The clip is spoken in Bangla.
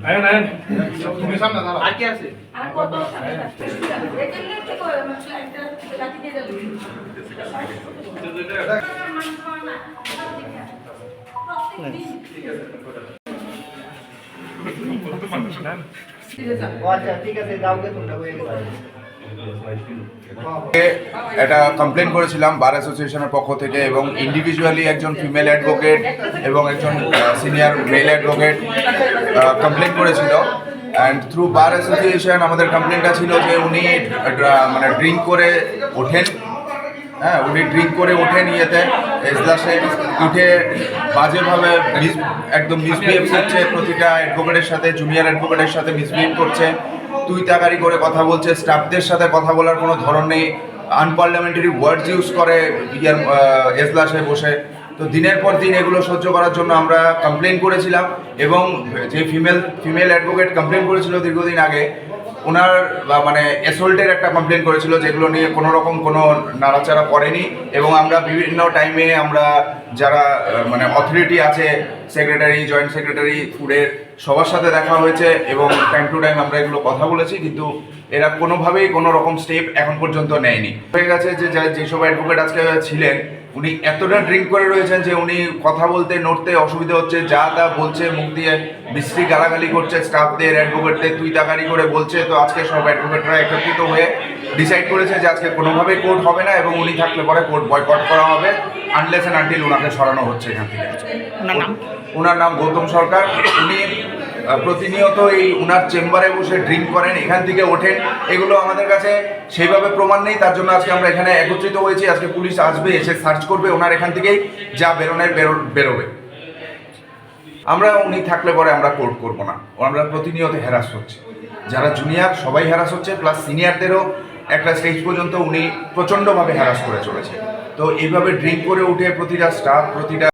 আয়ন আয়ন তুমি সামনে দাঁড়াও। আর কি আছে? আর কত সামনে আসছে দেখলে কি করে ফ্লাইটটা লাঠি দিয়ে দেব আচ্ছা ঠিক আছে, যাওগে তোমরা হয়ে গেছে। একটা কমপ্লেন করেছিলাম বার অ্যাসোসিয়েশনের পক্ষ থেকে, এবং ইন্ডিভিজুয়ালি একজন ফিমেল অ্যাডভোকেট এবং একজন সিনিয়র মেল অ্যাডভোকেট কমপ্লেন করেছিল। অ্যান্ড থ্রু বার অ্যাসোসিয়েশন আমাদের কমপ্লেনটা ছিল যে উনি মানে ড্রিঙ্ক করে ওঠেন। হ্যাঁ, উনি ড্রিঙ্ক করে ওঠেন ইয়েতে এজলাসে উঠে বাজেভাবে একদম মিসবিহেভ করছে, প্রতিটা অ্যাডভোকেটের সাথে, জুনিয়র অ্যাডভোকেটের সাথে মিসবিহেভ করছে, তুই তাকারি করে কথা বলছে, স্টাফদের সাথে কথা বলার কোনো ধরন নেই, আনপার্লামেন্টারি ওয়ার্ডস ইউজ করে এজলাসে বসে। তো দিনের পর দিন এগুলো সহ্য করার জন্য আমরা কমপ্লেন করেছিলাম, এবং যে ফিমেল অ্যাডভোকেট কমপ্লেন করেছিল দীর্ঘদিন আগে, ওনার মানে অ্যাসল্টের একটা কমপ্লেন করেছিল, যেগুলো নিয়ে কোনো রকম কোনো নাড়াচাড়া করেনি। এবং আমরা বিভিন্ন টাইমে আমরা যারা মানে অথরিটি আছে, সেক্রেটারি, জয়েন্ট সেক্রেটারি, ফুডের সবার সাথে দেখা হয়েছে, এবং টাইম টু টাইম আমরা এগুলো কথা বলেছি, কিন্তু এরা কোনোভাবেই কোনো রকম স্টেপ এখন পর্যন্ত নেয়নি। হয়ে গেছে যে যেসব অ্যাডভোকেট আজকে ছিলেন, উনি এতটা ড্রিঙ্ক করে রয়েছেন যে উনি কথা বলতে নড়তে অসুবিধা হচ্ছে, যা তা বলছে, মুখ দিয়ে বিশ্রী গালাগালি করছে, স্টাফদের, অ্যাডভোকেটদের তুই তাকারি করে বলছে। তো আজকে সব অ্যাডভোকেটরা একত্রিত হয়ে ডিসাইড করেছে যে আজকে কোনোভাবেই কোর্ট হবে না, এবং উনি থাকলে পরে কোর্ট বয়কট করা হবে, আনলেস অ্যান্ড আনটিল ওনাকে সরানো হচ্ছে এখান থেকে। ওনার নাম গৌতম সরকার। উনি প্রতিনিয়ত এই উনার চেম্বারে বসে ড্রিঙ্ক করেন, এখান থেকে ওঠেন। এগুলো আমাদের কাছে সেইভাবে প্রমাণ নেই, তার জন্য আজকে আমরা এখানে একত্রিত হয়েছি। আজকে পুলিশ আসবে, এসে সার্চ করবে, ওনার এখান থেকেই যা বেরোনের বেরোবে। আমরা উনি থাকলে পরে আমরা কোর্ট করবো না, আমরা প্রতিনিয়ত হ্যারাস হচ্ছে, যারা জুনিয়র সবাই হ্যারাস হচ্ছে, প্লাস সিনিয়রদেরও একটা স্টেজ পর্যন্ত উনি প্রচণ্ডভাবে হ্যারাস করে চলেছে। তো এইভাবে ড্রিঙ্ক করে উঠে প্রতিটা স্টাফ, প্রতিটা